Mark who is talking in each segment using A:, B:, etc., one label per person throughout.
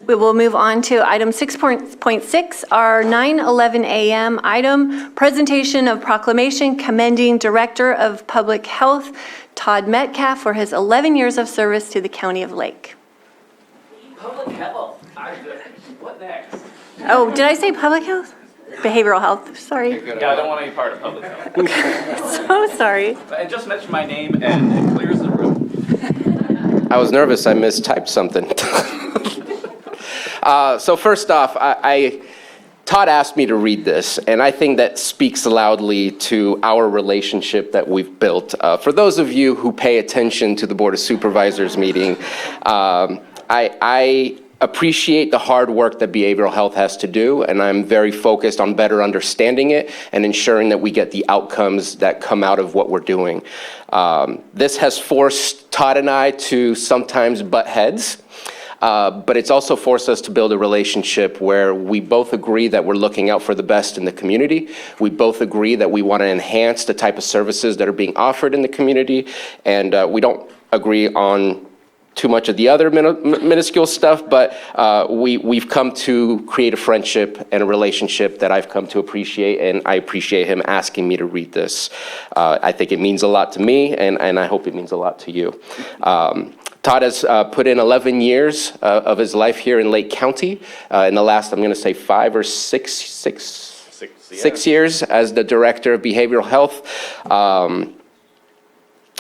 A: We will move on to item 6.6, our 9:11 a.m. item, presentation of proclamation commending Director of Public Health Todd Metcalf for his 11 years of service to the County of Lake.
B: Public health. What next?
A: Oh, did I say public health? Behavioral health, sorry.
B: Yeah, I don't want any part of public health.
A: So sorry.
B: And just mention my name and it clears the room.
C: I was nervous I mistyped something. So first off, Todd asked me to read this, and I think that speaks loudly to our relationship that we've built. For those of you who pay attention to the Board of Supervisors meeting, I appreciate the hard work that behavioral health has to do, and I'm very focused on better understanding it and ensuring that we get the outcomes that come out of what we're doing. This has forced Todd and I to sometimes butt heads. But it's also forced us to build a relationship where we both agree that we're looking out for the best in the community. We both agree that we want to enhance the type of services that are being offered in the community. And we don't agree on too much of the other minuscule stuff, but we've come to create a friendship and a relationship that I've come to appreciate, and I appreciate him asking me to read this. I think it means a lot to me, and I hope it means a lot to you. Todd has put in 11 years of his life here in Lake County. In the last, I'm going to say 5 or 6 years as the Director of Behavioral Health.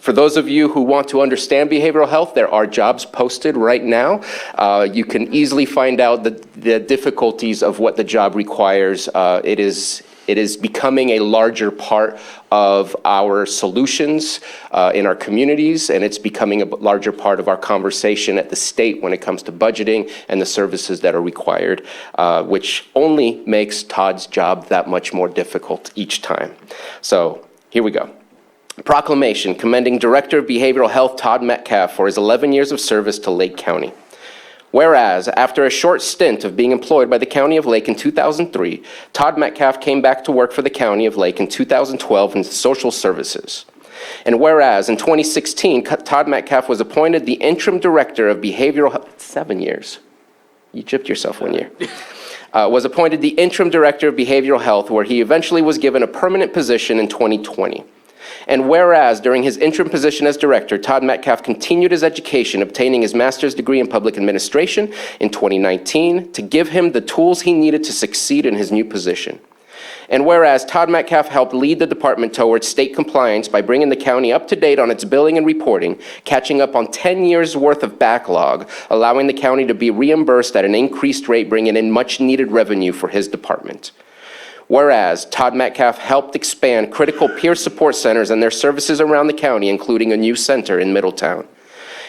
C: For those of you who want to understand behavioral health, there are jobs posted right now. You can easily find out the difficulties of what the job requires. It is becoming a larger part of our solutions in our communities, and it's becoming a larger part of our conversation at the state when it comes to budgeting and the services that are required, which only makes Todd's job that much more difficult each time. So here we go. Proclamation commending Director of Behavioral Health Todd Metcalf for his 11 years of service to Lake County. Whereas, after a short stint of being employed by the County of Lake in 2003, Todd Metcalf came back to work for the County of Lake in 2012 in social services. And whereas, in 2016, Todd Metcalf was appointed the Interim Director of Behavioral Health, 7 years. You gypped yourself 1 year. Was appointed the Interim Director of Behavioral Health, where he eventually was given a permanent position in 2020. And whereas, during his interim position as director, Todd Metcalf continued his education, obtaining his master's degree in public administration in 2019 to give him the tools he needed to succeed in his new position. And whereas Todd Metcalf helped lead the department towards state compliance by bringing the county up to date on its billing and reporting, catching up on 10 years worth of backlog, allowing the county to be reimbursed at an increased rate, bringing in much needed revenue for his department. Whereas Todd Metcalf helped expand critical peer support centers and their services around the county, including a new center in Middletown.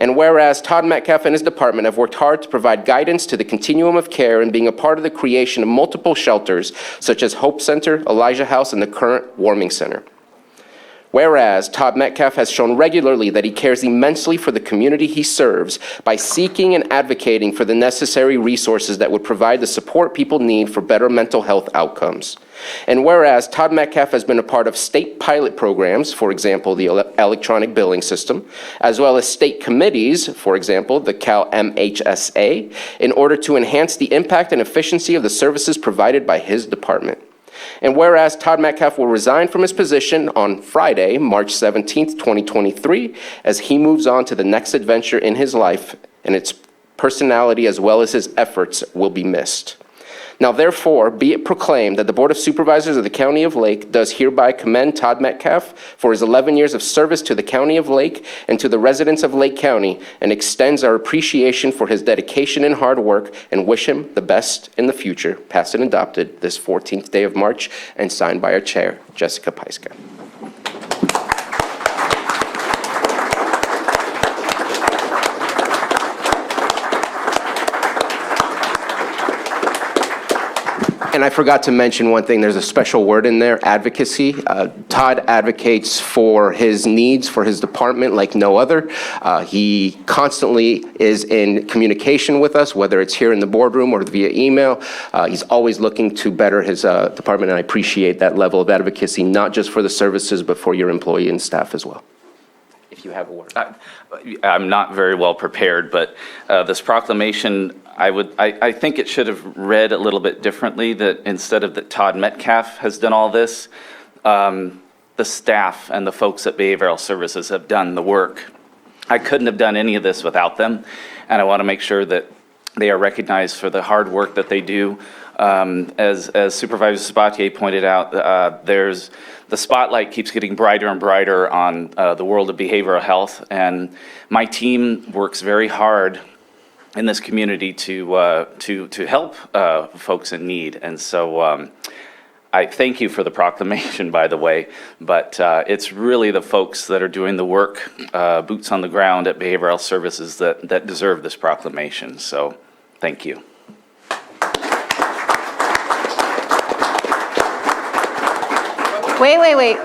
C: And whereas Todd Metcalf and his department have worked hard to provide guidance to the continuum of care and being a part of the creation of multiple shelters, such as Hope Center, Elijah House, and the current Warming Center. Whereas Todd Metcalf has shown regularly that he cares immensely for the community he serves by seeking and advocating for the necessary resources that would provide the support people need for better mental health outcomes. And whereas Todd Metcalf has been a part of state pilot programs, for example, the electronic billing system, as well as state committees, for example, the Cal MHSA, in order to enhance the impact and efficiency of the services provided by his department. And whereas Todd Metcalf will resign from his position on Friday, March 17th, 2023, as he moves on to the next adventure in his life, and its personality as well as his efforts will be missed. Now, therefore, be it proclaimed that the Board of Supervisors of the County of Lake does hereby commend Todd Metcalf for his 11 years of service to the County of Lake and to the residents of Lake County, and extends our appreciation for his dedication and hard work, and wish him the best in the future, passed and adopted this 14th day of March, and signed by our chair, Jessica Paiska. And I forgot to mention one thing. There's a special word in there, advocacy. Todd advocates for his needs, for his department like no other. He constantly is in communication with us, whether it's here in the boardroom or via email. He's always looking to better his department, and I appreciate that level of advocacy, not just for the services, but for your employee and staff as well. if you have a word.
B: I'm not very well prepared, but this proclamation, I think it should have read a little bit differently, that instead of that Todd Metcalf has done all this, the staff and the folks at Behavioral Services have done the work. I couldn't have done any of this without them, and I want to make sure that they are recognized for the hard work that they do. As Supervisor Sabatier pointed out, the spotlight keeps getting brighter and brighter on the world of behavioral health, and my team works very hard in this community to help folks in need. And so I thank you for the proclamation, by the way, but it's really the folks that are doing the work, boots on the ground at Behavioral Services, that deserve this proclamation. So thank you.
A: Wait.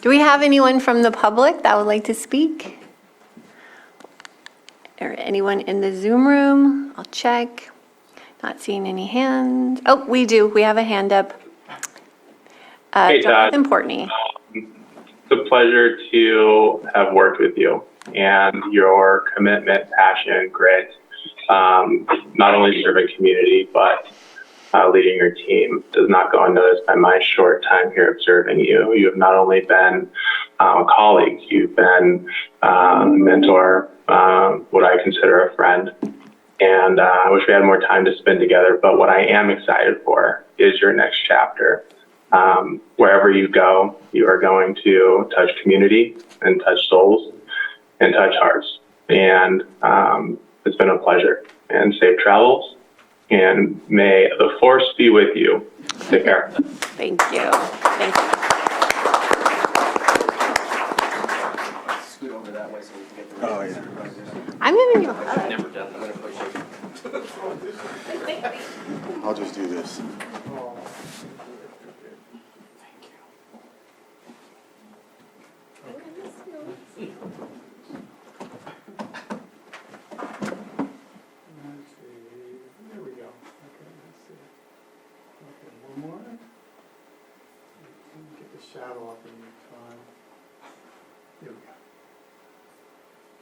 A: Do we have anyone from the public that would like to speak? Or anyone in the Zoom room? I'll check. Not seeing any hands. Oh, we do. We have a hand up.
D: Hey, Todd.
A: Jonathan Portney.
D: It's a pleasure to have worked with you, and your commitment, passion, grit, not only serving community, but leading your team does not go unnoticed by my short time here observing you. You have not only been a colleague, you've been a mentor, what I consider a friend. And I wish we had more time to spend together, but what I am excited for is your next chapter. Wherever you go, you are going to touch community and touch souls and touch hearts. And it's been a pleasure. And safe travels. And may the force be with you. Take care.
A: Thank you. Thank you.
C: Scoot over that way so we can get the
E: Oh, yeah.
A: I'm going to do a hug.
C: Never done. I'm going to push you.
E: I'll just do this.
F: There we go. Okay, let's see. Okay, one more. Get the shadow up in your time. There we go.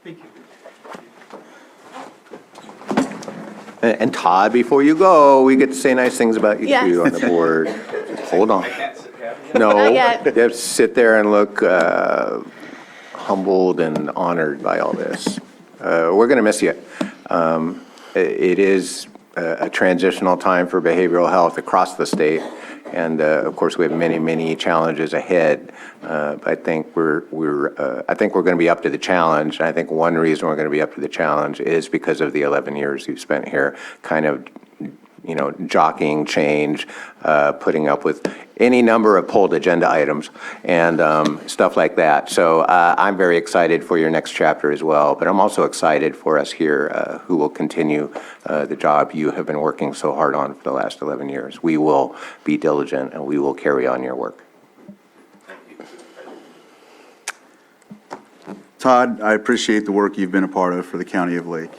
F: Thank you.
E: And Todd, before you go, we get to say nice things about you
A: Yes.
E: too on the board. Hold on. No,
A: Not yet.
E: you have to sit there and look humbled and honored by all this. We're going to miss you. It is a transitional time for behavioral health across the state. And of course, we have many, many challenges ahead. But I think we're going to be up to the challenge. And I think one reason we're going to be up to the challenge is because of the 11 years you've spent here, kind of, jockeying change, putting up with any number of pulled agenda items and stuff like that. So I'm very excited for your next chapter as well. But I'm also excited for us here who will continue the job you have been working so hard on for the last 11 years. We will be diligent and we will carry on your work.
G: Todd, I appreciate the work you've been a part of for the County of Lake.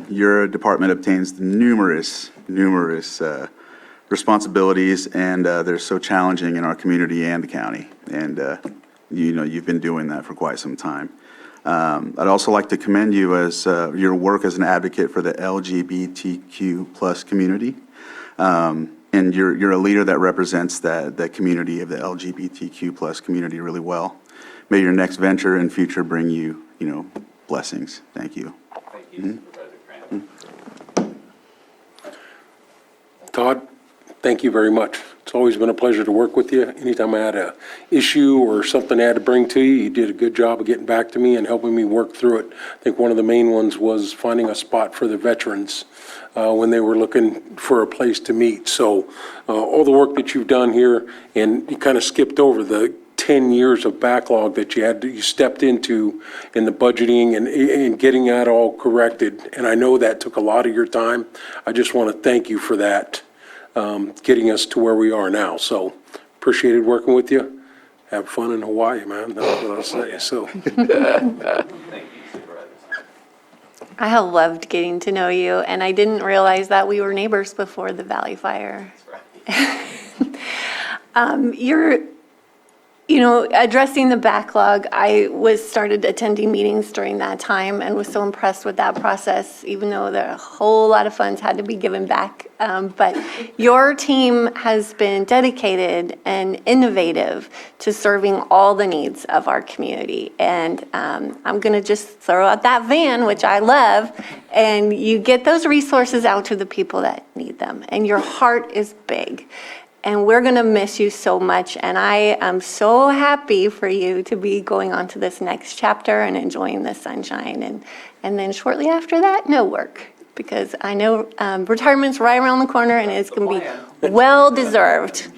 G: Your department obtains numerous responsibilities, and they're so challenging in our community and the county. And you've been doing that for quite some time. I'd also like to commend you as your work as an advocate for the LGBTQ plus community. And you're a leader that represents that community of the LGBTQ plus community really well. May your next venture and future bring you, blessings. Thank you.
B: Thank you, Supervisor Crandall.
H: Todd, thank you very much. It's always been a pleasure to work with you. Anytime I had an issue or something I had to bring to you, you did a good job of getting back to me and helping me work through it. I think one of the main ones was finding a spot for the veterans when they were looking for a place to meet. So all the work that you've done here, and you kind of skipped over the 10 years of backlog that you stepped into in the budgeting and getting that all corrected. And I know that took a lot of your time. I just want to thank you for that, getting us to where we are now. So appreciated working with you. Have fun in Hawaii, man. That's what I'll say. So
B: Thank you, Supervisor.
A: I have loved getting to know you, and I didn't realize that we were neighbors before the Valley Fire. You know, addressing the backlog, I started attending meetings during that time and was so impressed with that process, even though there a whole lot of funds had to be given back. But your team has been dedicated and innovative to serving all the needs of our community. And I'm going to just throw out that van, which I love, and you get those resources out to the people that need them. And your heart is big. And we're going to miss you so much. And I am so happy for you to be going on to this next chapter and enjoying the sunshine. And then shortly after that, no work. Because I know retirement's right around the corner and it's going to be well-deserved.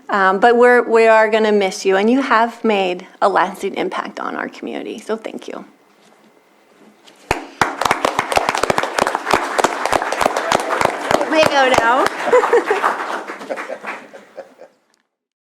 A: But we are going to miss you. And you have made a lasting impact on our community. So thank you. May go now.